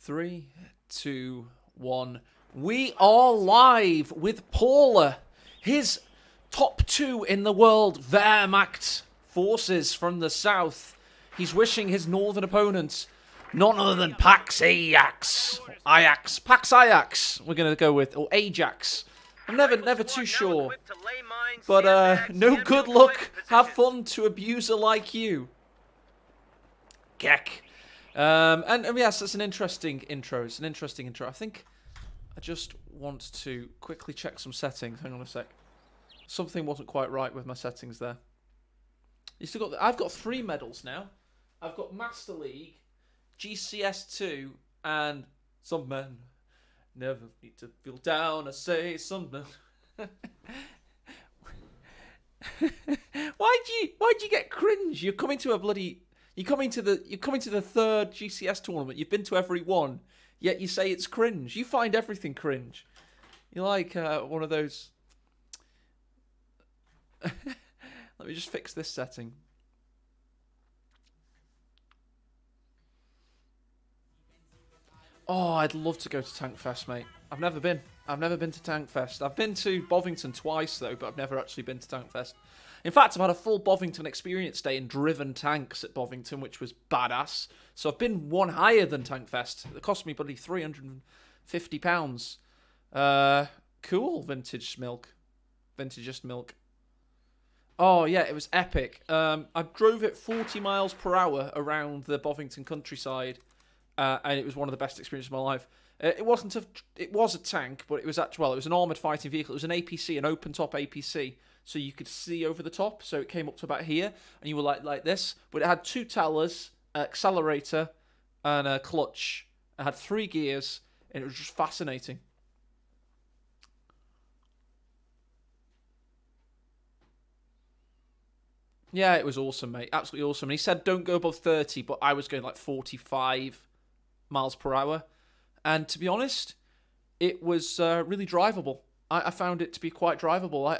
3, 2, 1. We are live with Paula. His top 2 in the world, Wehrmacht forces from the south. He's wishing his northern opponent none other than Pax Ajax. Pax Ajax, we're going to go with, or Ajax. I'm never too sure. But no good luck. Have fun to abuser like you. Geck. And yes, it's an interesting intro. It's an interesting intro. I think I just want to quickly check some settings. Hang on a sec. Something wasn't quite right with my settings there. I've got 3 medals now. I've got Master League, GCS2, and some men never need to feel down. I say some men. Why'd you get cringe? You're coming to the 3rd GCS tournament. You've been to every one, yet you say it's cringe. You find everything cringe. You're like one of those. Let me just fix this setting. Oh, I'd love to go to Tank Fest, mate. I've never been. I've never been to Tank Fest. I've been to Bovington twice, though, but I've never actually been to Tank Fest. In fact, I've had a full Bovington experience day and driven tanks at Bovington, which was badass. So I've been one higher than Tank Fest. It cost me bloody £350. Cool, vintage milk. Vintageist milk. Oh, yeah, it was epic. I drove it 40 miles per hour around the Bovington countryside. And it was one of the best experiences of my life. It was a tank, but it was it was an armoured fighting vehicle. It was an APC, an open-top APC, so you could see over the top. So it came up to about here, and you were like this. But it had 2 tellers, an accelerator, and a clutch. It had 3 gears, and it was just fascinating. Yeah, it was awesome, mate. Absolutely awesome. And he said don't go above 30, but I was going like 45 miles per hour. And to be honest, it was really drivable. I found it to be quite drivable.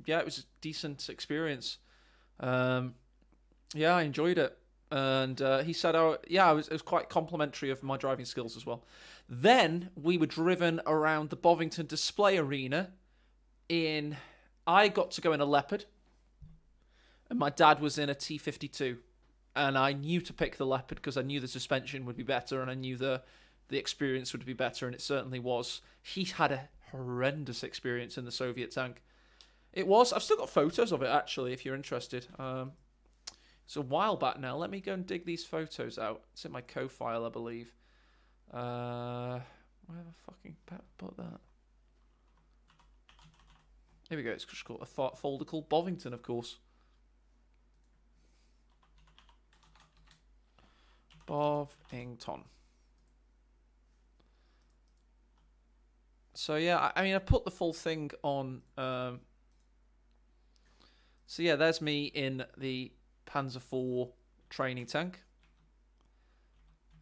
Yeah, it was a decent experience. Yeah, I enjoyed it. And he said, it was quite complimentary of my driving skills as well. Then we were driven around the Bovington display arena I got to go in a Leopard. And my dad was in a T52. And I knew to pick the Leopard because I knew the suspension would be better and I knew the experience would be better, and it certainly was. He had a horrendous experience in the Soviet tank. It was. I've still got photos of it, actually, if you're interested. It's a while back now. Let me go and dig these photos out. It's in my CoH file, I believe. Where have I fucking put that? Here we go. It's just called a folder called Bovington, of course. Bovington. So yeah, I mean, I put the full thing on. So yeah, there's me in the Panzer IV training tank,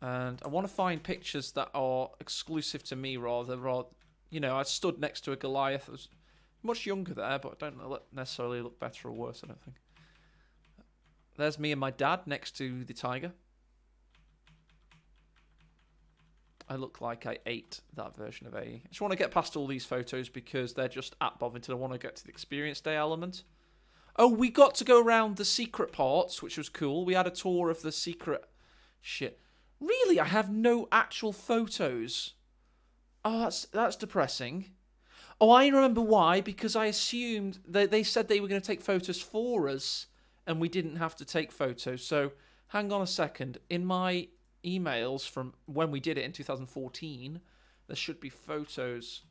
and I want to find pictures that are exclusive to me. Rather, you know, I stood next to a Goliath. I was much younger there, but I don't necessarily look better or worse. I don't think. There's me and my dad next to the Tiger. I look like I ate that version of AE. I just want to get past all these photos because they're just at Bovington. I want to get to the experience day element. Oh, we got to go around the secret parts, which was cool. We had a tour of the secret shit. Really, I have no actual photos. Oh, that's depressing. Oh, I remember why. Because I assumed they said they were going to take photos for us, and we didn't have to take photos. So, hang on a second. In my emails from when we did it in 2014, there should be photos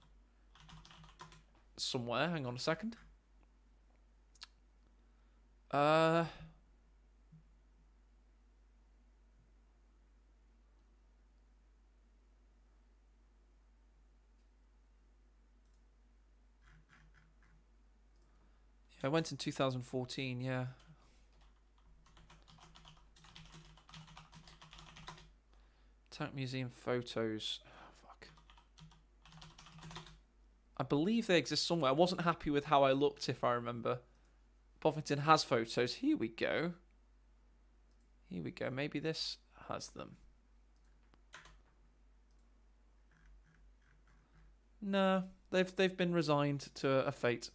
somewhere. Hang on a second. Yeah, I went in 2014, yeah. Tank Museum photos. Oh, fuck. I believe they exist somewhere. I wasn't happy with how I looked, if I remember. Bovington has photos. Here we go. Here we go. Maybe this has them. No, they've been resigned to a fate.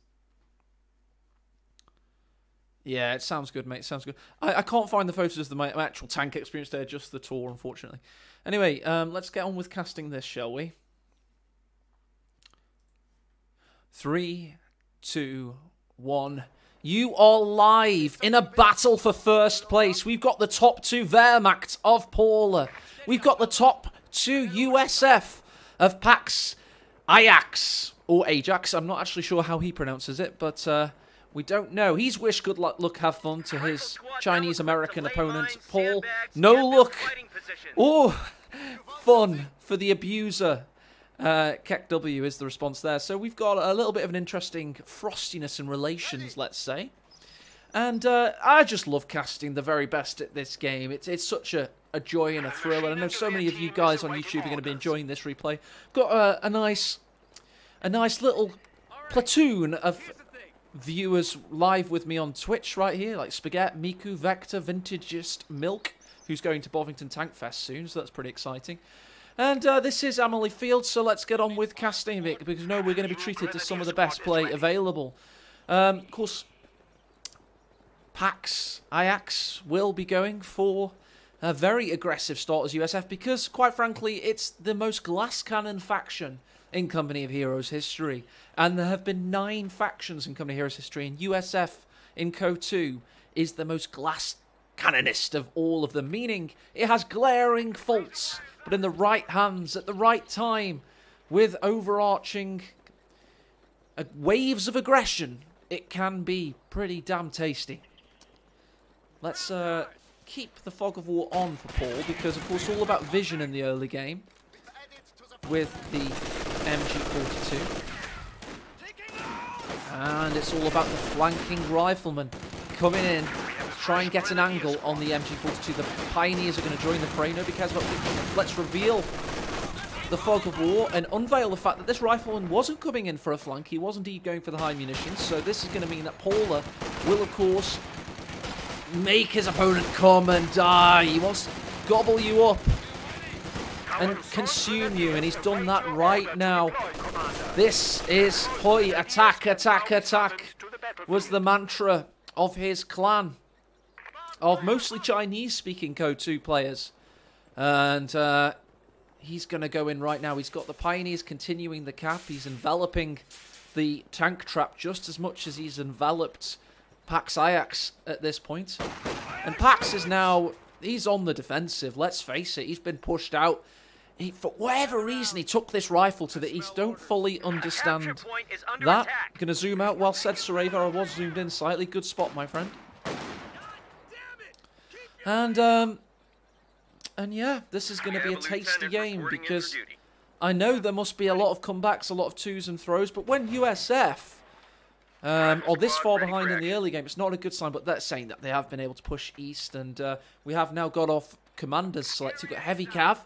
Yeah, it sounds good, mate. It sounds good. I can't find the photos of my actual tank experience there, just the tour, unfortunately. Anyway, let's get on with casting this, shall we? 3, 2, 1. You are live in a battle for first place. We've got the top 2 Wehrmacht of Paula. We've got the top 2 USF of Pax Ajax. Or Ajax. I'm not actually sure how he pronounces it, but we don't know. He's wished good luck, have fun to his Chinese-American opponent, Paul. No luck. Oh, fun for the abuser. CoH2 is the response there. So we've got a little bit of an interesting frostiness in relations, let's say. And I just love casting the very best at this game. It's such a joy and a thrill. And I know so many of you guys on YouTube are going to be enjoying this replay. Got a nice little platoon of viewers live with me on Twitch right here, like Spaghetti, Miku, Vector, Vintagist, Milk, who's going to Bovington Tank Fest soon, so that's pretty exciting. And this is Amelie Field, so let's get on with casting it, because no, we're going to be treated to some of the best play available. Of course, Pax Ajax will be going for a very aggressive start as USF, because, quite frankly, it's the most glass cannon faction in Company of Heroes history. And there have been 9 factions in Company of Heroes history, and USF in CoH2 is the most glass cannonist of all of them, meaning it has glaring faults, but in the right hands, at the right time, with overarching waves of aggression, it can be pretty damn tasty. Let's keep the Fog of War on for Paul, because of course all about vision in the early game with the MG42. And it's all about the flanking rifleman coming in to try and get an angle on the MG42. The Pioneers are going to join the fray. Nobody cares about it. Let's reveal the Fog of War and unveil the fact that this rifleman wasn't coming in for a flank. He was indeed going for the high munitions. So this is going to mean that Paula will, of course, make his opponent come and die. He wants to gobble you up and consume you, and he's done that right now. This is Hoi, attack, attack, attack, was the mantra of his clan, of mostly Chinese-speaking CoH2 players. And he's going to go in right now. He's got the Pioneers continuing the cap. He's enveloping the tank trap just as much as he's enveloped Pax Ajax at this point. And Pax is now, he's on the defensive, let's face it. He's been pushed out. For whatever reason, he took this rifle to the east. Don't fully understand that. Going to zoom out while said Sareva. I was zoomed in slightly. Good spot, my friend. And yeah, this is going to be a tasty game, because I know there must be a lot of comebacks, a lot of twos and throws, but when USF or this far behind in the early game, it's not a good sign, but that's saying that they have been able to push east, and we have now got off commanders selected. We've got heavy cav.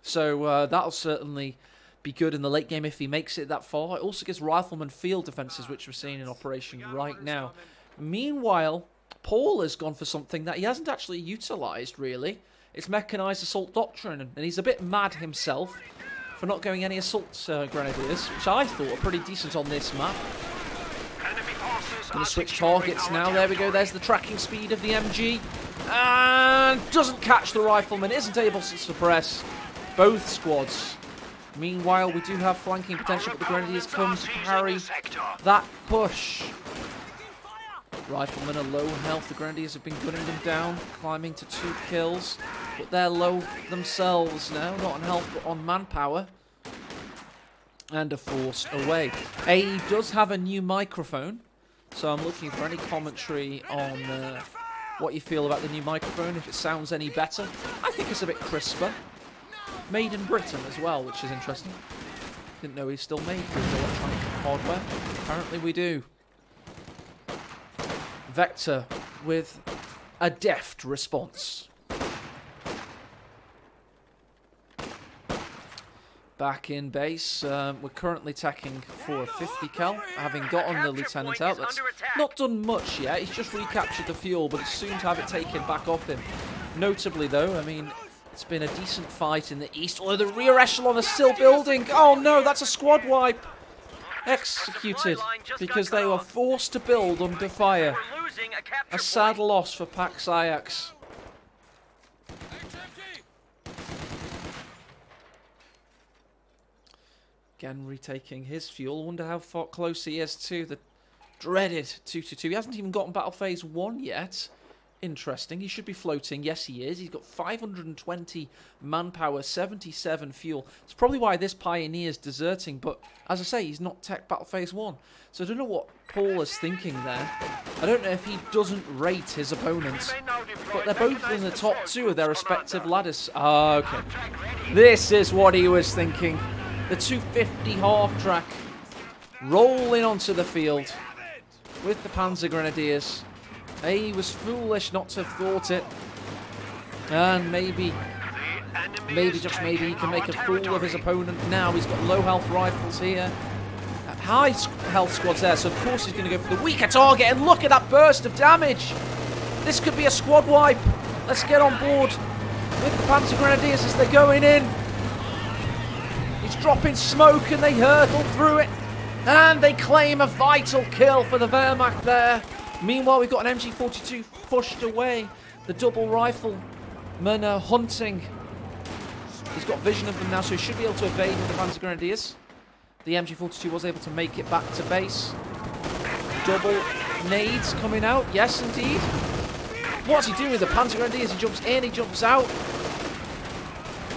So that'll certainly be good in the late game if he makes it that far. It also gives rifleman field defenses, which we're seeing in operation right now. Meanwhile, Paul has gone for something that he hasn't actually utilised, really. It's mechanized assault doctrine, and he's a bit mad himself for not going any assault grenadiers, which I thought were pretty decent on this map. Going to switch targets now. There we go. There's the tracking speed of the MG. And doesn't catch the rifleman. Isn't able to suppress both squads. Meanwhile, we do have flanking potential, but the Grenadiers come to parry that push. Riflemen are low health. The Grenadiers have been gunning them down, climbing to 2 kills. But they're low themselves now, not on health, but on manpower. And are forced away. AE does have a new microphone, so I'm looking for any commentary on what you feel about the new microphone, if it sounds any better. I think it's a bit crisper. Made in Britain as well, which is interesting. Didn't know he's still made with electronic hardware. Apparently we do. Vector with a deft response. Back in base, we're currently tacking for a 50 cal, having gotten the lieutenant out. That's not done much yet. He's just recaptured the fuel, but it's soon to have it taken back off him. Notably, though, I mean, It's been a decent fight in the east. Although the rear echelon is still building. Oh no, that's a squad wipe. Executed because they were forced to build under fire. A sad loss for Pax Ajax. Again, retaking his fuel. Wonder how far close he is to the dreaded 222. He hasn't even gotten Battle Phase 1 yet. Interesting. He should be floating. Yes, he is. He's got 520 manpower, 77 fuel. It's probably why this Pioneer's deserting, but as I say, he's not tech Battle Phase 1. So I don't know what Paul is thinking there. I don't know if he doesn't rate his opponents, but they're both in the top 2 of their respective ladders. Ah, okay. This is what he was thinking. The 250 half-track rolling onto the field with the Panzer Grenadiers. He was foolish not to have thought it. And maybe, just maybe, he can make a fool of his opponent now. He's got low health rifles here. High health squads there, so of course he's going to go for the weaker target. And look at that burst of damage. This could be a squad wipe. Let's get on board with the Panzer Grenadiers as they're going in. He's dropping smoke and they hurtle through it. And they claim a vital kill for the Wehrmacht there. Meanwhile, we've got an MG42 pushed away. The double riflemen are hunting. He's got vision of them now, so he should be able to evade with the Panzer Grenadiers. The MG42 was able to make it back to base. Double nades coming out. Yes, indeed. What's he doing with the Panzer Grenadiers? He jumps in, he jumps out.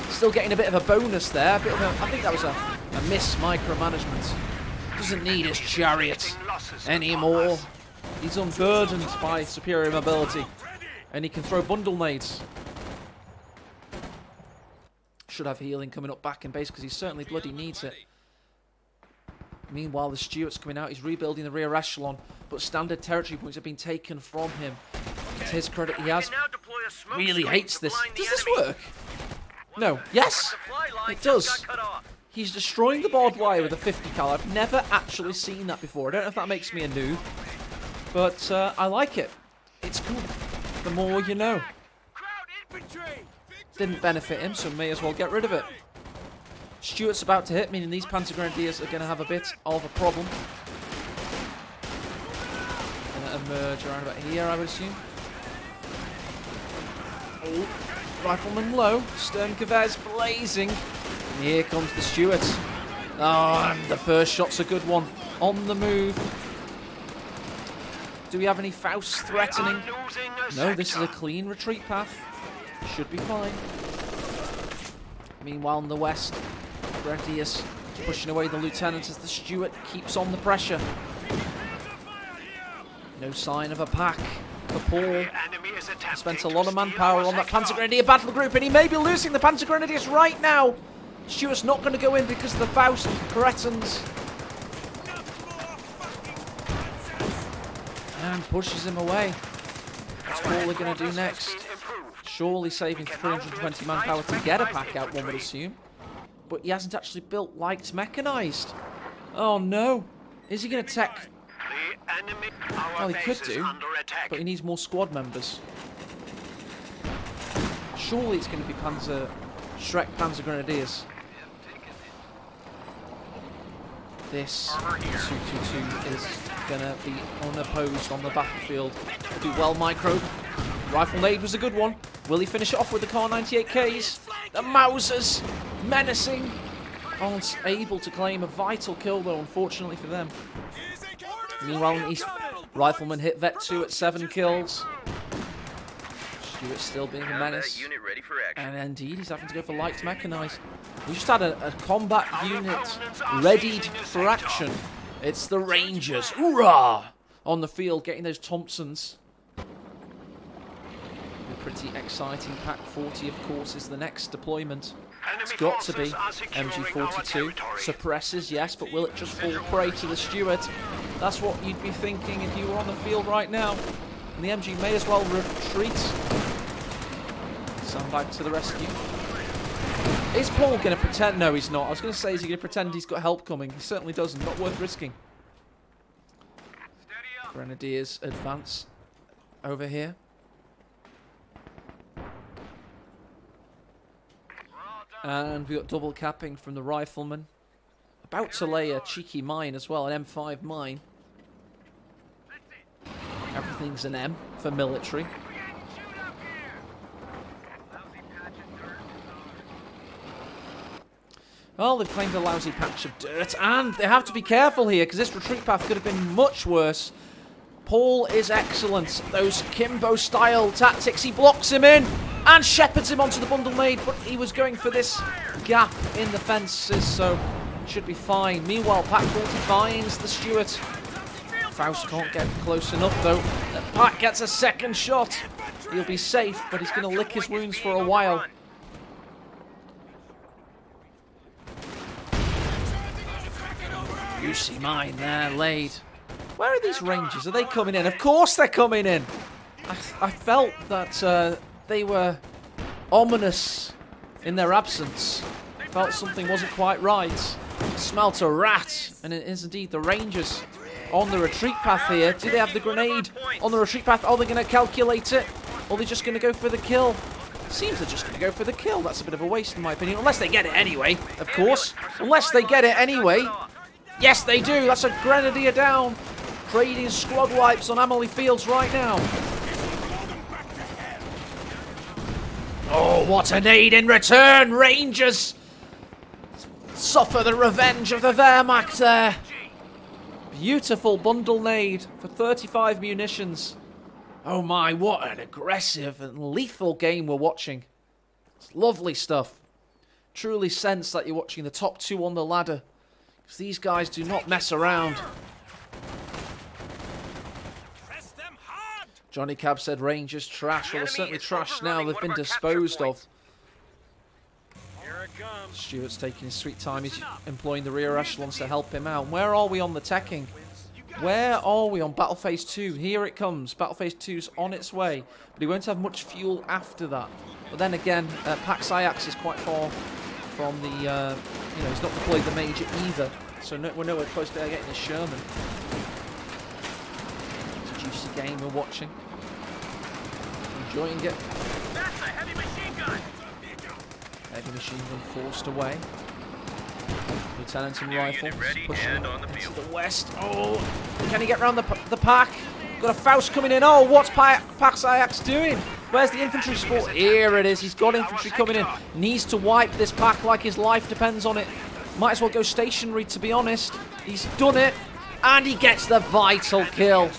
Still getting a bit of a bonus there. A bit of a, I think that was a miss micromanagement. Doesn't need his chariot anymore. He's unburdened by superior mobility. And he can throw bundle nades. Should have healing coming up back in base because he certainly bloody needs it. Meanwhile, the Stuart's coming out. He's rebuilding the rear echelon. But standard territory points have been taken from him. To his credit, he has really hates this. Does this work? No. Yes, it does. He's destroying the barbed wire with a 50 cal. I've never actually seen that before. I don't know if that makes me a noob. But I like it. It's cool. The more you know. Didn't benefit him, so may as well get rid of it. Stuart's about to hit, meaning these Panzer Grenadiers are going to have a bit of a problem. Going to emerge around about here, I would assume. Oh, rifleman low. Sturmgewehr's blazing. And here comes the Stuart. Oh, and the first shot's a good one. On the move. Do we have any Faust threatening? No, this is a clean retreat path. Should be fine. Meanwhile, in the west, Grenadiers pushing away the lieutenant as the Stuart keeps on the pressure. No sign of a pack for Paul. Spent a lot of manpower on that Panzer Grenadier battle group, and he may be losing the Panzer Grenadiers right now. Stuart's not going to go in because of the Faust threatens. And pushes him away. What's Paula going to do next? Surely saving 320 manpower to get a pack out, one would assume. But he hasn't actually built light mechanized. Oh no. Is he going to tech? Well, he could do, but he needs more squad members. Surely it's going to be Shrek Panzer Grenadiers. This 222 is going to be unopposed on the battlefield. Do well, micro. Rifle nade was a good one. Will he finish it off with the Car 98Ks? The Mausers, menacing. Aren't able to claim a vital kill, though, unfortunately for them. Meanwhile, in East, Rifleman hit Vet 2 at 7 kills. Stuart's still being a menace. And indeed, he's having to go for light mechanized. We just had a combat unit readied for action. It's the Rangers. Hoorah! On the field, getting those Thompsons. A pretty exciting Pack 40, of course, is the next deployment. It's got to be MG42. Suppresses, yes, but will it just fall prey to the Stuart? That's what you'd be thinking if you were on the field right now. And the MG may as well retreat. Sandbag to the rescue. Is Paul going to pretend? No, he's not. I was going to say, is he going to pretend he's got help coming? He certainly doesn't. Not worth risking. Grenadiers advance over here. And we got double capping from the rifleman. About to lay a cheeky mine as well, an M5 mine. Everything's an M for military. Well, they've claimed a lousy patch of dirt, and they have to be careful here, because this retreat path could have been much worse. Paul is excellent. Those Kimbo-style tactics, he blocks him in and shepherds him onto the bundle nade, but he was going for this gap in the fences, so should be fine. Meanwhile, Pack 40 finds the Stuart. Faust can't get close enough, though. Pack gets a second shot. He'll be safe, but he's going to lick his wounds for a while. You see mine there, laid. Where are these Rangers? Are they coming in? Of course they're coming in. I felt that they were ominous in their absence. I felt something wasn't quite right. I smelt a rat, and it is indeed the Rangers on the retreat path here. Do they have the grenade on the retreat path? Are they going to calculate it? Or are they just going to go for the kill? Seems they're just going to go for the kill. That's a bit of a waste in my opinion. Unless they get it anyway, of course. Unless they get it anyway. Yes, they do. That's a grenadier down. Trading squad wipes on Amelie Fields right now. Oh, what a nade in return. Rangers suffer the revenge of the Wehrmacht there. Beautiful bundle nade for 35 munitions. Oh my, what an aggressive and lethal game we're watching. It's lovely stuff. Truly sense that you're watching the top two on the ladder. Because these guys do not mess around. Johnny Cab said Rangers trash. Well, they're certainly trash now. They've been disposed of. Stuart's taking his sweet time. He's employing the rear echelons to help him out. Where are we on the teching? Where are we on Battle Phase 2? Here it comes. Battle Phase 2's on its way. But he won't have much fuel after that. But then again, Pax Ajax is quite far from the... you know, he's not deployed the Major either. So we're nowhere close to getting a Sherman. It's a juicy game we're watching. Enjoying it. That's a heavy machine gun. Heavy machine gun forced away. Lieutenant and rifle pushing into the west. Oh, can he get round the pack? Got a Faust coming in. Oh, what's Pax Ajax doing? Where's the infantry support? Here it is. He's got infantry coming in. Needs to wipe this pack like his life depends on it. Might as well go stationary, to be honest. He's done it. And he gets the vital kill.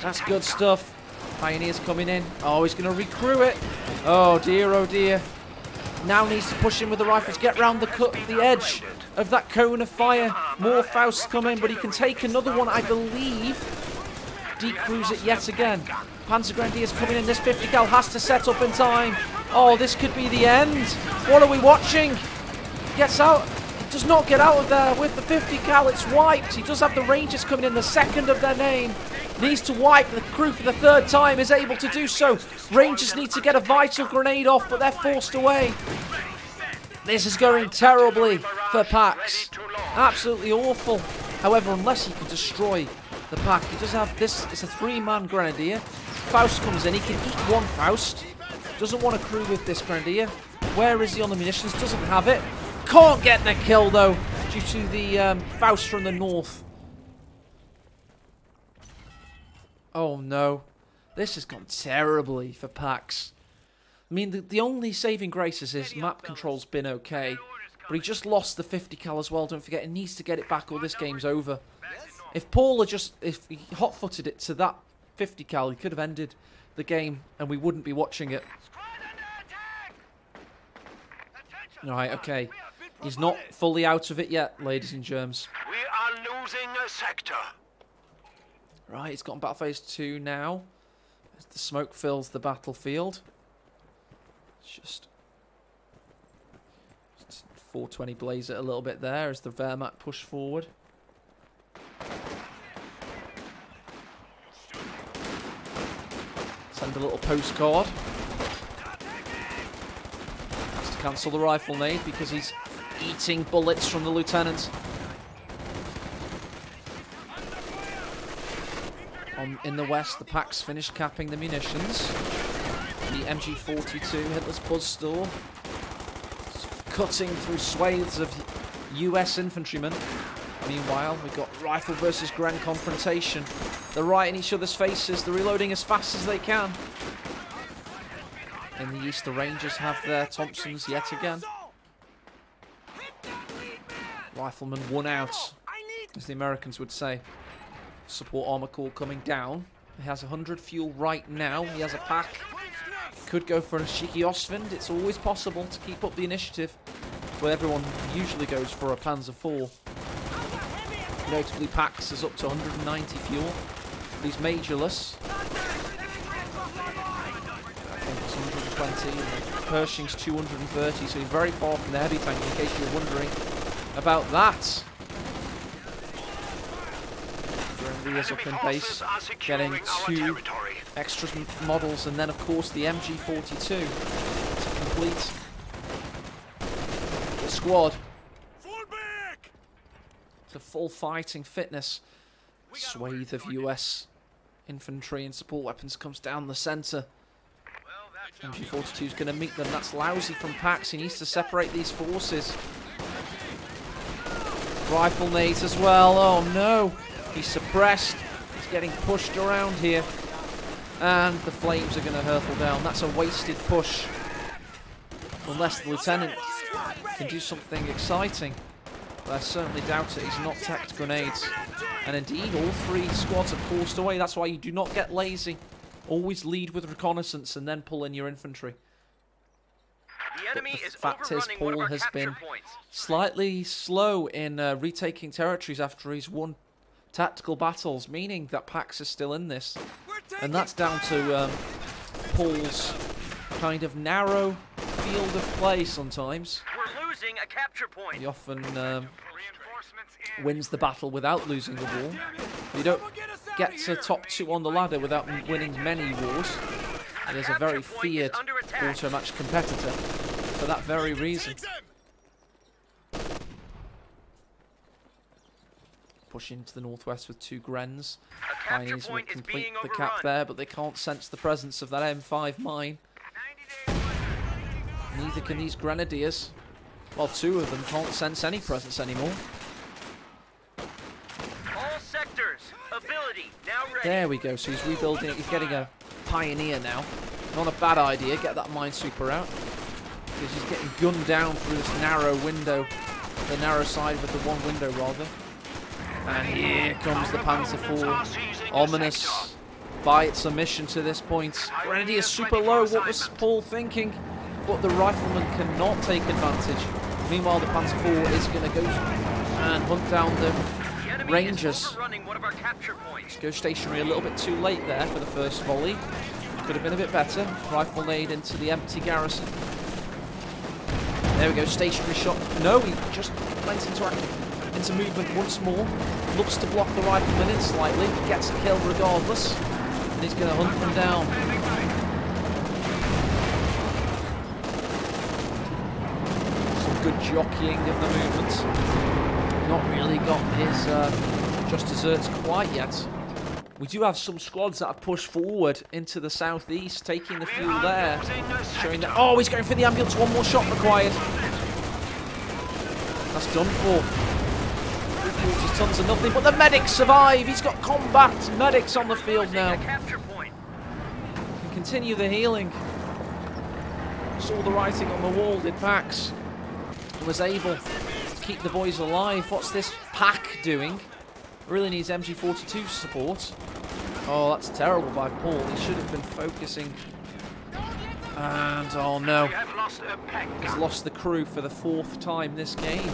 That's good stuff. Pioneers coming in. Oh, he's going to recrew it. Oh, dear, oh, dear. Now needs to push in with the rifles. Get round the edge of that cone of fire. More Fausts come in, but he can take another one, I believe. Decrews it yet again. Panzer Grenadiers coming in. This 50 cal has to set up in time. Oh, this could be the end. What are we watching? Gets out. Does not get out of there with the 50 cal. It's wiped. He does have the Rangers coming in, the second of their name. Needs to wipe the crew for the third time. Is able to do so. Rangers need to get a vital grenade off, but they're forced away. This is going terribly for Pax. Absolutely awful. However, unless he can destroy the pack, he does have this. It's a 3-man grenadier. Faust comes in. He can eat one Faust. Doesn't want to crew with this grenadier. Where is he on the munitions? Doesn't have it. Can't get the kill though, due to the Faust from the north. Oh no. This has gone terribly for Pax. I mean, the only saving grace is his map control's been okay. But he just lost the 50 cal as well, don't forget. He needs to get it back or this game's over. If Paula if he hot-footed it to that 50 cal, he could have ended the game and we wouldn't be watching it. Right, okay. He's not fully out of it yet, ladies and germs. We are losing a sector. Right, he's got on Battle Phase 2 now. As the smoke fills the battlefield. It's just 420 blaze it a little bit there as the Wehrmacht push forward. Send a little postcard. Has to cancel the rifle nade because he's eating bullets from the lieutenant. In the west, the Pax finished capping the munitions. The MG42 Hitler's Buzz store. cutting through swathes of US infantrymen. Meanwhile, we've got rifle versus Gren confrontation. They're right in each other's faces. They're reloading as fast as they can. In the east, the Rangers have their Thompsons yet again. Rifleman one out, as the Americans would say. Support armor core coming down. He has 100 fuel right now. He has a pack. Could go for a cheeky Ostwind. It's always possible to keep up the initiative. But everyone usually goes for a Panzer IV. Notably, Pax is up to 190 fuel. He's majorless. I think it's 120. And Pershing's 230, so he's very far from the heavy tank, in case you're wondering about that. Is up in base, getting 2 extra models, and then of course the MG42 to complete the squad. To full fighting fitness. Swathe of US infantry and support weapons comes down the centre. MG42 is going to meet them. That's lousy from Pax. He needs to separate these forces. Rifle nades as well. Oh no! He's suppressed. He's getting pushed around here. And the flames are going to hurtle down. That's a wasted push. Unless the lieutenant can do something exciting. But I certainly doubt it. He's not teched grenades. And indeed, all 3 squads have forced away. That's why you do not get lazy. Always lead with reconnaissance and then pull in your infantry. But the fact is, Paul has been slightly slow in retaking territories after he's won tactical battles, meaning that Pax is still in this. And that's down to Paul's kind of narrow field of play sometimes. We're losing a capture point. He often wins the battle without losing the war. You don't get to top 2 on the ladder without winning many wars. He is a very feared auto-match competitor for that very reason. Push into the northwest with 2 Grens. Pioneers will complete the cap there, but they can't sense the presence of that M5 mine. Neither can these Grenadiers. Well, 2 of them can't sense any presence anymore. All sectors, ability, now ready. There we go, so he's rebuilding it. He's getting a Pioneer now. Not a bad idea, get that minesweeper out. Because he's getting gunned down through this narrow window. The narrow side with the 1 window, rather. And here comes the Panzer IV. Ominous by its omission to this point. Grenadier super low. What was Paul thinking? But the rifleman cannot take advantage. Meanwhile, the Panzer IV is going to go and hunt down the Rangers. Just go stationary a little bit too late there for the first volley. Could have been a bit better. Rifle nade into the empty garrison. There we go, stationary shot. No, he just went into movement once more. Looks to block the rifleman in slightly. Gets a kill regardless. And he's going to hunt them down. Some good jockeying of the movement. Not really got his just desserts quite yet. We do have some squads that have pushed forward into the southeast, taking the fuel there. Showing that. Oh, he's going for the ambulance. 1 more shot required. That's done for. 3/4 tons of nothing, but the medics survive. He's got combat medics on the field now. Can continue the healing. Saw the writing on the wall, did Pax. Was able to keep the boys alive. What's this pack doing? Really needs MG42 support. Oh, that's terrible by Paul. He should have been focusing. And, oh no. He's lost the crew for the 4th time this game.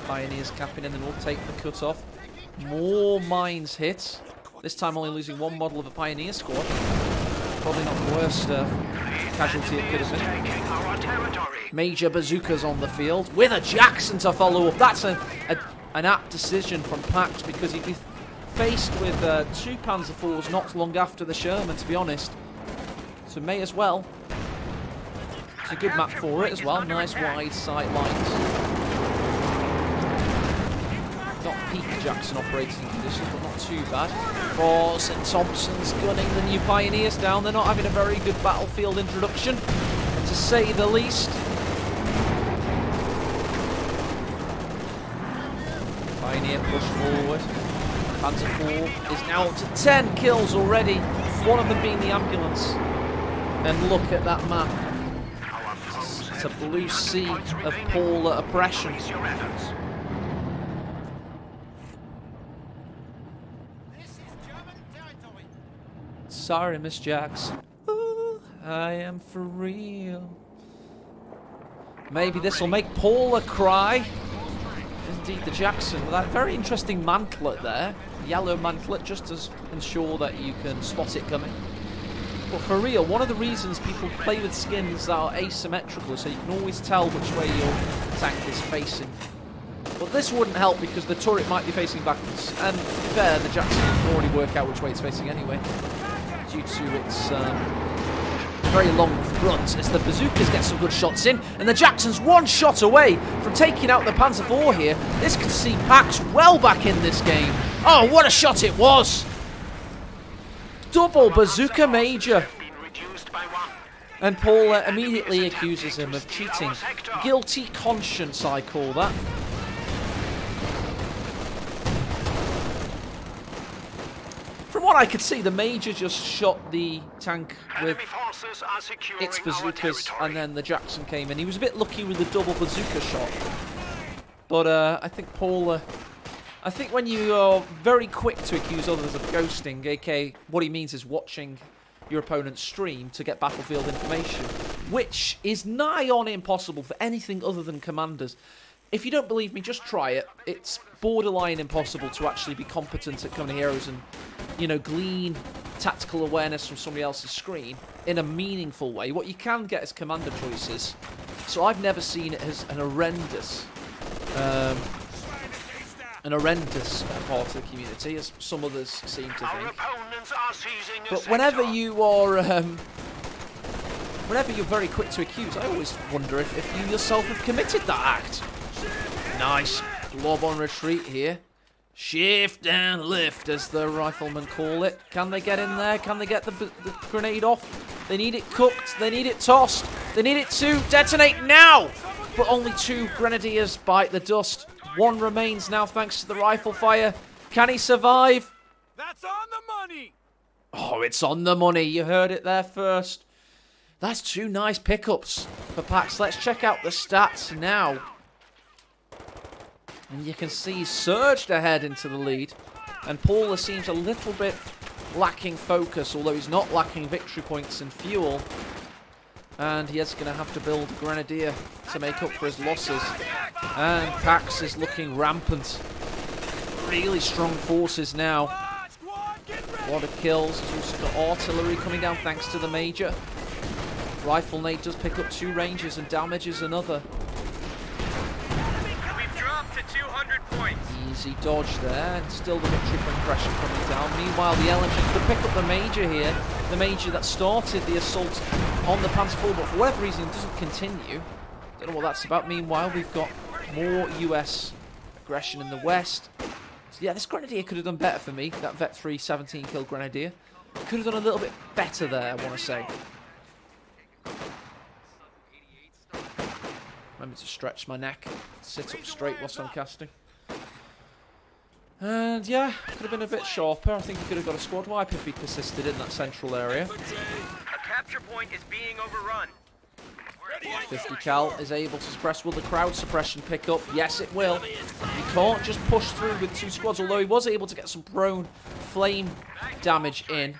Pioneers capping in the north, take the cut off. More mines hit. This time only losing 1 model of a Pioneer squad. Probably not the worst casualty it could have been. Major bazookas on the field with a Jackson to follow up. That's an apt decision from Pax, because he'd be faced with 2 Panzer IVs not long after the Sherman, to be honest. So may as well. It's a good map for it as well. Nice wide sight lines. Not peak Jackson operating conditions, but not too bad. Oh, St. Thompson's gunning the new Pioneers down. They're not having a very good battlefield introduction, to say the least. Pioneer push forward. Panzer IV is now up to 10 kills already. One of them being the ambulance. And look at that map. It's a blue sea of Paula oppression. Sorry, Miss Jax. Ooh, I am for real. Maybe this will make Paula cry. Indeed, the Jackson with that very interesting mantlet there. Yellow mantlet, just to ensure that you can spot it coming. But for real, one of the reasons people play with skins that are asymmetrical is so you can always tell which way your tank is facing. But this wouldn't help because the turret might be facing backwards. And to be fair, the Jackson can already work out which way it's facing anyway, due to its very long front, as the bazookas get some good shots in, and the Jackson's one shot away from taking out the Panzer IV here. This can see Pax well back in this game. Oh, what a shot it was! Double bazooka major. And Paula immediately accuses him of cheating. Guilty conscience, I call that. From what I could see, the Major just shot the tank with its bazookas, and then the Jackson came in. He was a bit lucky with the double bazooka shot. But I think Paula... I think when you are very quick to accuse others of ghosting, aka what he means is watching your opponent's stream to get battlefield information, which is nigh on impossible for anything other than commanders. If you don't believe me, just try it. It's borderline impossible to actually be competent at company heroes and, you know, glean tactical awareness from somebody else's screen in a meaningful way. What you can get is commander choices. So I've never seen it as an horrendous part of the community, as some others seem to think. But whenever you are, whenever you're very quick to accuse, I always wonder if you yourself have committed that act. Nice blob on retreat here. Shift and lift, as the riflemen call it. Can they get in there? Can they get the grenade off? They need it cooked. They need it tossed. They need it to detonate now. But only 2 grenadiers bite the dust. 1 remains now thanks to the rifle fire. Can he survive? That's on the money. Oh, it's on the money. You heard it there first. That's 2 nice pickups for Pax. Let's check out the stats now. And you can see he's surged ahead into the lead. And Paula seems a little bit lacking focus, although he's not lacking victory points and fuel. And he is going to have to build a grenadier to make up for his losses. And Pax is looking rampant. Really strong forces now. A lot of kills. He's also got artillery coming down thanks to the Major. Rifle Nate does pick up 2 ranges and damages another. We've dropped to 200 points. Easy dodge there, and still the victory point pressure coming down. Meanwhile, the LMG could pick up the Major here. The Major that started the assault on the Panzer IV, but for whatever reason it doesn't continue. Don't know what that's about. Meanwhile, we've got more US aggression in the west. So yeah, this Grenadier could have done better for me. That Vet 3 17 kill Grenadier. Could have done a little bit better there, I want to say. Remember to stretch my neck, sit up straight whilst I'm casting. And yeah, could have been a bit sharper. I think he could have got a squad wipe if he persisted in that central area. A capture point is being overrun. 50 cal is able to suppress. Will the crowd suppression pick up? Yes, it will. You can't just push through with 2 squads, although he was able to get some prone flame damage in.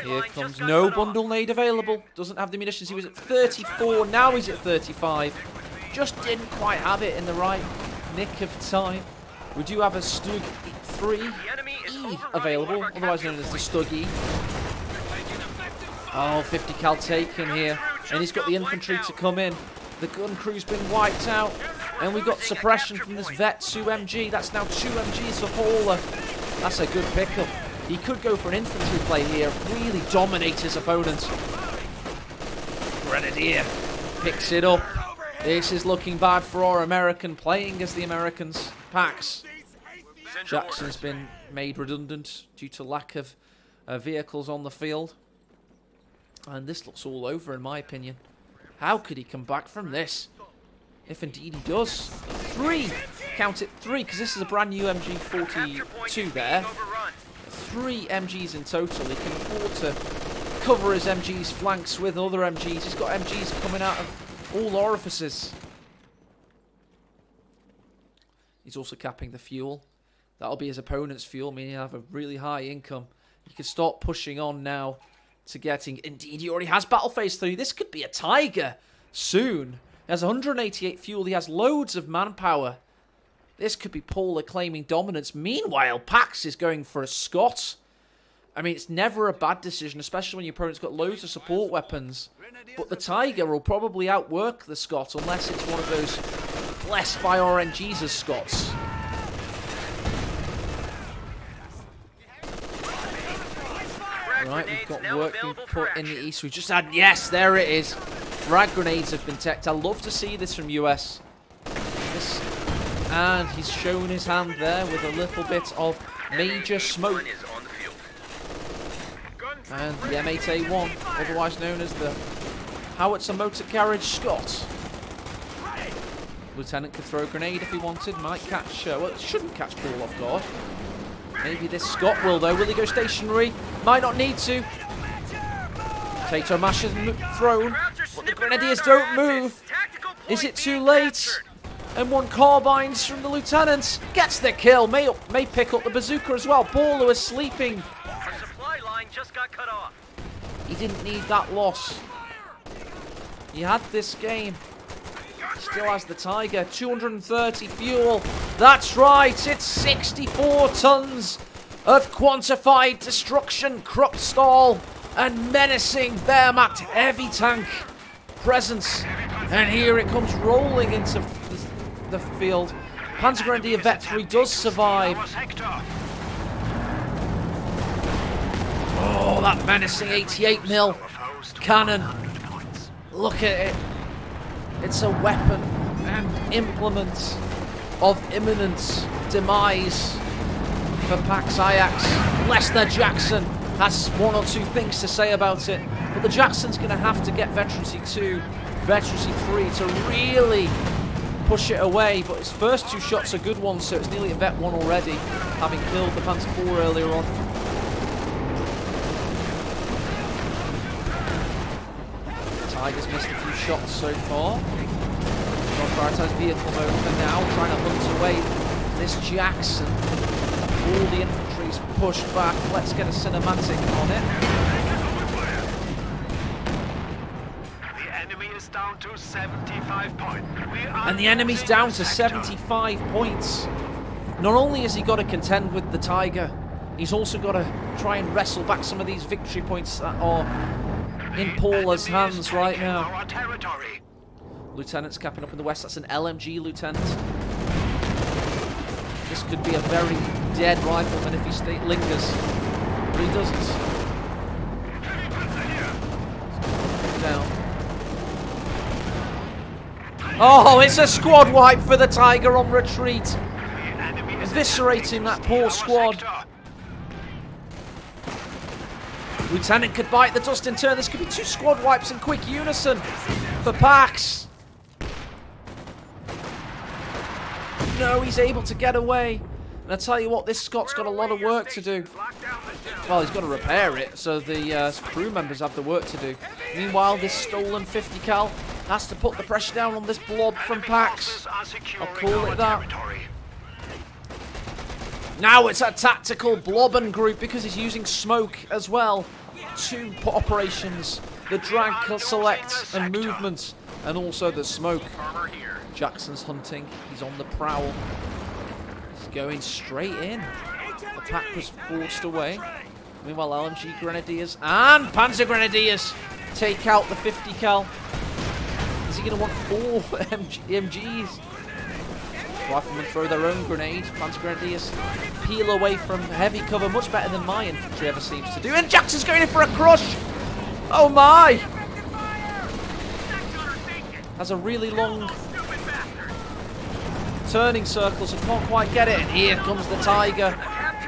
Here comes no bundle nade available. Doesn't have the munitions. He was at 34. Now he's at 35. Just didn't quite have it in the right nick of time. We do have a Stug 3E available, otherwise known as the Stug E. Oh, 50 cal taken here. And he's got the infantry to come in. The gun crew's been wiped out. And we've got suppression from this Vet 2 MG. That's now 2 MGs for Paula. That's a good pickup. He could go for an infantry play here. Really dominate his opponent. Grenadier picks it up. This is looking bad for our American, playing as the Americans. Pax. Jackson's been made redundant due to lack of vehicles on the field. And this looks all over, in my opinion. How could he come back from this? If indeed he does. 3 count it, 3, because this is a brand new MG42 there. 3 MGs in total. He can afford to cover his MG's flanks with other MGs. He's got MGs coming out of all orifices. He's also capping the fuel. That'll be his opponent's fuel, meaning he'll have a really high income. He can start pushing on now to getting... Indeed, he already has Battle Phase 3. This could be a Tiger soon. He has 188 fuel. He has loads of manpower. This could be Paula claiming dominance. Meanwhile, Pax is going for a Scott. I mean, it's never a bad decision, especially when your opponent's got loads of support weapons. But the Tiger will probably outwork the Scott, unless it's one of those blessed by RNGs as Scots. Right, we've got work being put in the east. We've just had... Yes, there it is. Frag grenades have been teched. I love to see this from US. And he's shown his hand there with a little bit of major smoke. And the M8A1, otherwise known as the Howitzer Motor Carriage Scott. Lieutenant could throw a grenade if he wanted. Might catch... well, it shouldn't catch Paul off guard. Maybe this Scott will, though. Will he go stationary? Might not need to. Potato mash is thrown, but the Grenadiers don't move. Is it too late? M1 carbines from the Lieutenant. Gets the kill. May pick up the bazooka as well. Paula is sleeping. The supply line just got cut off. He didn't need that loss. He had this game. Still has the Tiger. 230 fuel. That's right. It's 64 tons of quantified destruction, crop stall, and menacing Wehrmacht heavy tank presence. And here it comes rolling into the field. Panzergrenadier Vet 3 does survive. Oh, that menacing 88mm cannon. Look at it. It's a weapon and implement of imminent demise for Pax Ajax. Lester Jackson has one or two things to say about it, but the Jackson's going to have to get Veterancy 2, Veterancy 3 to really push it away, but his first 2 shots are good ones, so it's nearly a Vet 1 already, having killed the Panzer 4 earlier on. Tiger's missed a few shots so far. On prioritized vehicle mode for now, trying to hunt away this Jackson. All the infantry's pushed back. Let's get a cinematic on it. The enemy is down to 75 points. And the enemy's down to 75 points. Not only has he got to contend with the Tiger, he's also got to try and wrestle back some of these victory points that are in Paula's hands right now. Lieutenant's capping up in the west. That's an LMG lieutenant. This could be a very dead rifleman if he lingers, but he doesn't. Down. Oh, it's a squad wipe for the Tiger on retreat. Eviscerating that poor squad. Lieutenant could bite the dust in turn. This could be 2 squad wipes in quick unison for Pax. No, he's able to get away. And I tell you what, this Scott's got a lot of work to do. Well, he's got to repair it, so the crew members have the work to do. Meanwhile, this stolen 50 cal has to put the pressure down on this blob from Pax. I'll call it that. Now it's a tactical Blobben group because he's using smoke as well. 2 operations, the drag, select and movement, and also the smoke. Jackson's hunting, he's on the prowl. He's going straight in. The pack was forced away. Meanwhile, LMG Grenadiers and Panzer Grenadiers take out the 50 cal. Is he going to want 4 MGs? Riflemen throw their own grenade. Panzer Grenadiers peel away from heavy cover, much better than my infantry ever seems to do. And Jackson's going in for a crush! Oh my! Has a really long turning circles and can't quite get it. And here comes the Tiger.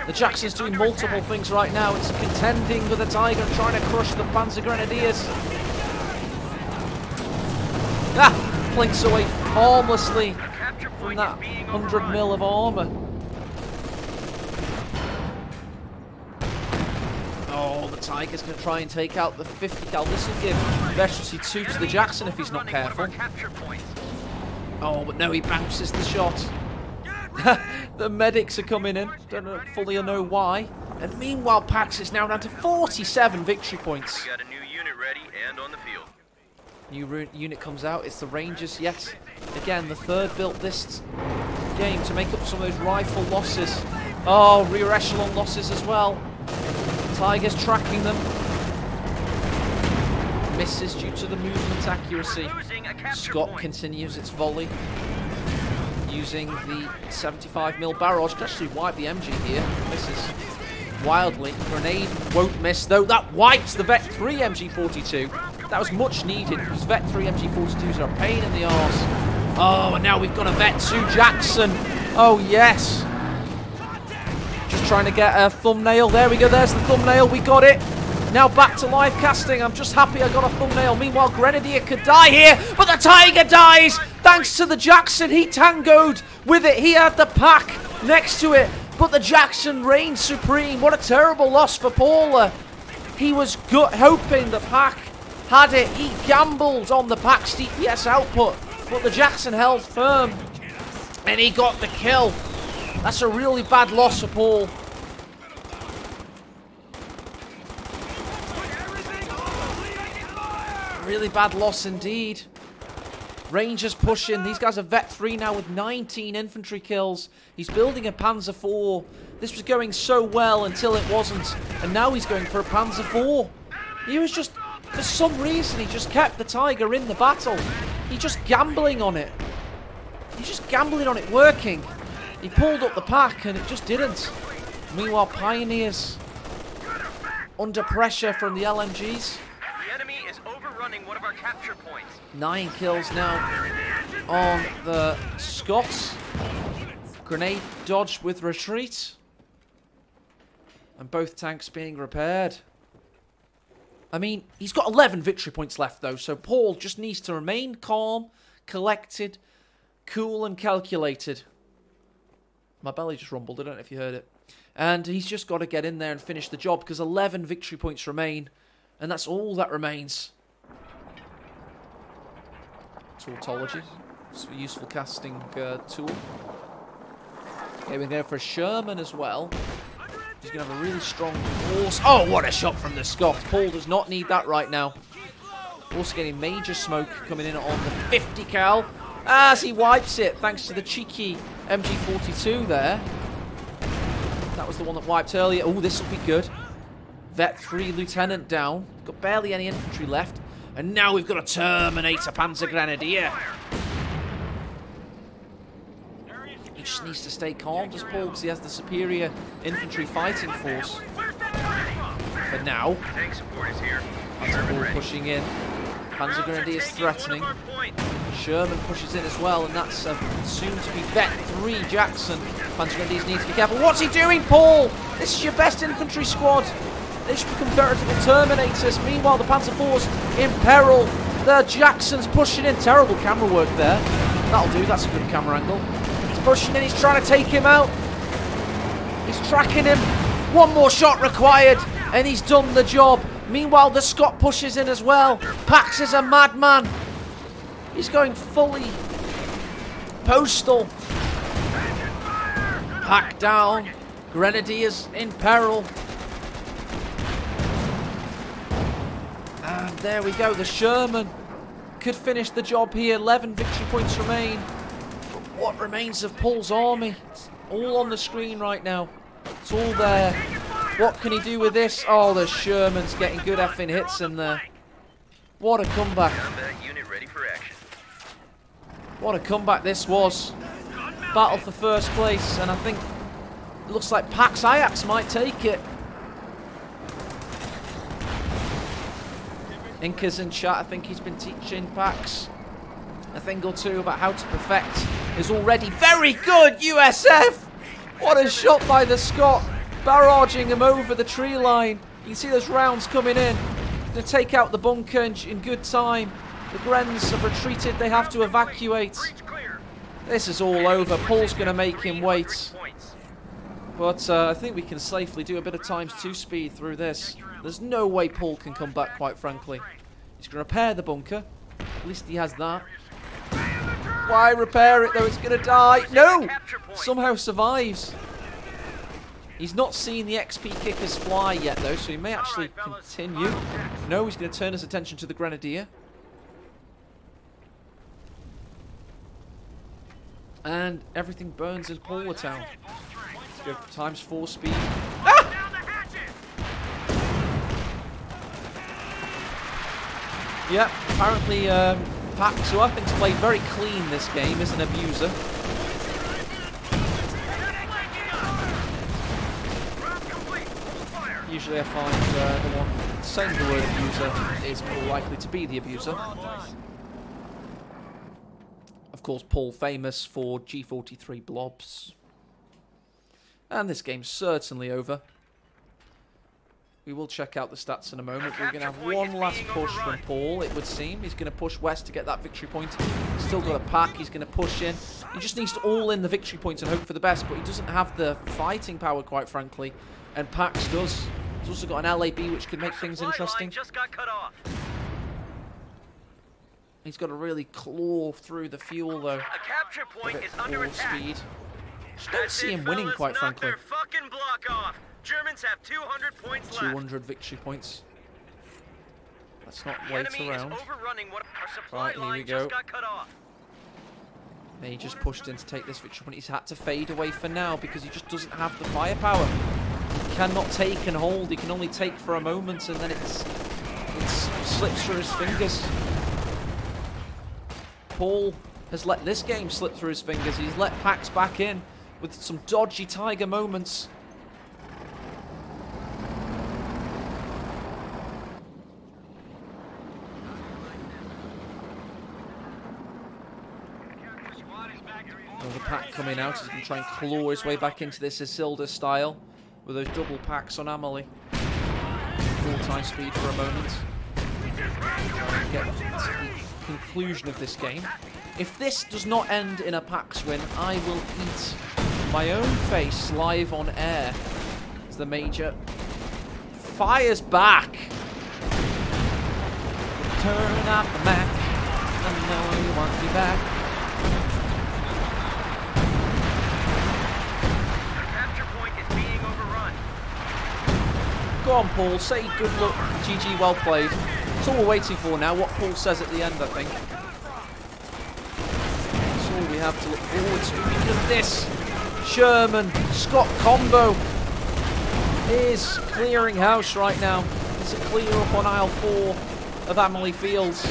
The Jackson's doing multiple things right now. It's contending with the Tiger and trying to crush the Panzer Grenadiers. Plinks away harmlessly from that 100 mil of armor. Oh, the Tiger's going to try and take out the 50 cal. This will give Veterancy 2 to the Jackson if he's not careful. Oh, but no, he bounces the shot. The medics are coming in. Don't fully know why. And meanwhile, Pax is now down to 47 victory points. We got a new unit ready and on the field. New unit comes out. It's the Rangers yet. Again, the third built this game to make up some of those rifle losses. Oh, rear echelon losses as well. Tigers tracking them. Misses due to the movement accuracy. Scott continues its volley. Using the 75mm barrage. Can actually wipe the MG here. Misses wildly. Grenade won't miss though. That wipes the Vet 3 MG42. That was much needed because Vet 3 MG42s are a pain in the arse. Oh, and now we've got a Vet 2 Jackson. Oh, yes. Just trying to get a thumbnail. There we go. There's the thumbnail. We got it. Now back to live casting. I'm just happy I got a thumbnail. Meanwhile, Grenadier could die here, but the Tiger dies thanks to the Jackson. He tangoed with it. He had the pack next to it, but the Jackson reigned supreme. What a terrible loss for Paula. He was hoping the pack had it. He gambled on the pack's DPS output, but the Jackson held firm, and he got the kill. That's a really bad loss for Paul. Really bad loss indeed. Rangers pushing. These guys are Vet 3 now with 19 infantry kills. He's building a Panzer IV. This was going so well until it wasn't. And now he's going for a Panzer IV. He was just, for some reason, he just kept the Tiger in the battle. He's just gambling on it. He's just gambling on it working. He pulled up the pack and it just didn't. Meanwhile, Pioneers under pressure from the LMGs. The enemy is overrunning one of our capture points. 9 kills now on the Scots. Grenade dodge with retreat. And both tanks being repaired. I mean, he's got 11 victory points left though, so Paul just needs to remain calm, collected, cool and calculated. My belly just rumbled, I don't know if you heard it. And he's just got to get in there and finish the job because 11 victory points remain. And that's all that remains. Tautology. It's a useful casting tool. Okay, we're going for a Sherman as well. He's going to have a really strong force. Oh, what a shot from the Scots. Paul does not need that right now. Also getting major smoke coming in on the 50 cal. As he wipes it, thanks to the cheeky MG42 there. That was the one that wiped earlier. Oh, this will be good. Vet 3 Lieutenant down. Got barely any infantry left. And now we've got a Terminator Panzer Grenadier. He just needs to stay calm, does Paul, because he has the superior infantry fighting force. For now. Tank support is here. Paul pushing in. Panzer Grenadier is threatening. Sherman pushes in as well, and that's soon to be Vet 3 Jackson. Panzer Grenadiers need to be careful. What's he doing, Paul? This is your best infantry squad. They should become veritable Terminators. Meanwhile, the Panzer IV's in peril. The Jackson's pushing in. Terrible camera work there. That'll do. That's a good camera angle. He's pushing in. He's trying to take him out. He's tracking him. One more shot required, and he's done the job. Meanwhile, the Scot pushes in as well. Pax is a madman. He's going fully postal. Pack down. Grenadiers in peril. And there we go. The Sherman could finish the job here. 11 victory points remain. But what remains of Paul's army? It's all on the screen right now. It's all there. What can he do with this? Oh, the Sherman's getting good effing hits in there. What a comeback. Unit ready for action. What a comeback this was. Battle for first place, and I think it looks like Pax Ajax might take it. Inca's in chat. I think he's been teaching Pax a thing or two about how to perfect his already very good USF. What a shot by the Scot, barraging him over the tree line. You can see those rounds coming in to take out the bunker in good time. The Grens have retreated. They have to evacuate. This is all over. Paul's going to make him wait. Points. But I think we can safely do a bit of ×2 speed through this. There's no way Paul can come back, quite frankly. He's going to repair the bunker. At least he has that. Why repair it, though? It's going to die. No! Somehow survives. He's not seen the XP kickers fly yet, though, so he may actually continue. No, he's going to turn his attention to the Grenadier. And everything burns in Paula Town. Let's go for ×4 speed. Ah! Yeah, apparently Pax, who I think's played very clean this game, is an abuser. Usually I find the one saying the word abuser is more likely to be the abuser. Of course, Paul famous for G43 blobs. And this game's certainly over. We will check out the stats in a moment. We're going to have one last push from Paul, it would seem. He's going to push west to get that victory point. Still got a pack. He's going to push in. He just needs to all in the victory points and hope for the best, but he doesn't have the fighting power, quite frankly. And Pax does. He's also got an LAB, which could make things interesting. Just got cut off. He's got to really claw through the fuel, though. A capture point is under attack. Speed. Just don't see him winning, quite frankly. Knock their fucking block off. Germans have 200 points left. 200 victory points. Let's not wait around. Right, here we go. He just pushed in to take this victory point. He's had to fade away for now because he just doesn't have the firepower. He cannot take and hold. He can only take for a moment and then it slips through his fingers. Paul has let this game slip through his fingers. He's let Pax back in with some dodgy Tiger moments. Another pack coming out. He's going to try and claw his way back into this Isilda style with those double packs on Amelie. Full-time speed for a moment. Get to the conclusion of this game. If this does not end in a Pax win, I will eat my own face live on air as the Major fires back. Turn up the Mac. I know you want me back. Go on, Paul. Say good luck. GG, well played. That's all we're waiting for now. What Paul says at the end, I think. That's all we have to look forward to because this Sherman Scott combo is clearing house right now. It's a clear up on aisle 4 of Amelie Fields.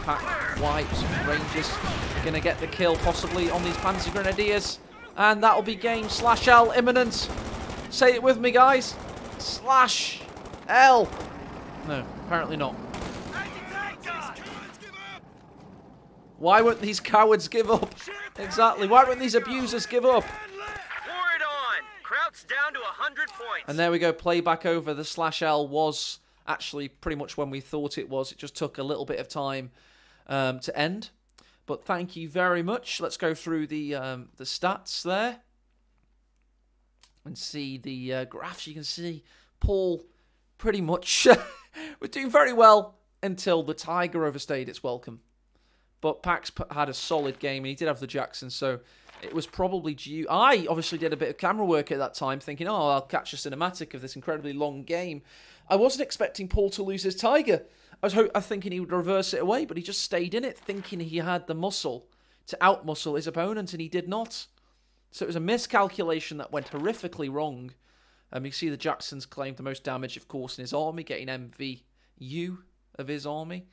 Pack wipes, Rangers are going to get the kill possibly on these Panzer Grenadiers. And that'll be game /L imminent. Say it with me, guys. /L. No, apparently not. Why won't these cowards give up? Exactly. Why won't these abusers give up? Pour it on. Kraut's down to 100 points. And there we go. Playback over. The /L was actually pretty much when we thought it was. It just took a little bit of time to end. But thank you very much. Let's go through the stats there and see the graphs. You can see Paul pretty much was doing very well until the Tiger overstayed its welcome. But Pax had a solid game, and he did have the Jackson, so it was probably due. I obviously did a bit of camera work at that time, thinking, oh, I'll catch a cinematic of this incredibly long game. I wasn't expecting Paul to lose his Tiger. I was thinking he would reverse it away, but he just stayed in it, thinking he had the muscle to outmuscle his opponent, and he did not. So it was a miscalculation that went horrifically wrong. You see the Jacksons claimed the most damage, of course, in his army, getting MVU of his army.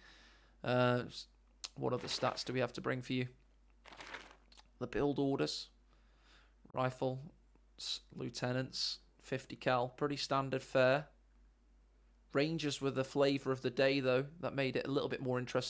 What other stats do we have to bring for you? The build orders. Rifle, lieutenants, 50 cal, pretty standard fare. Rangers were the flavour of the day, though. That made it a little bit more interesting.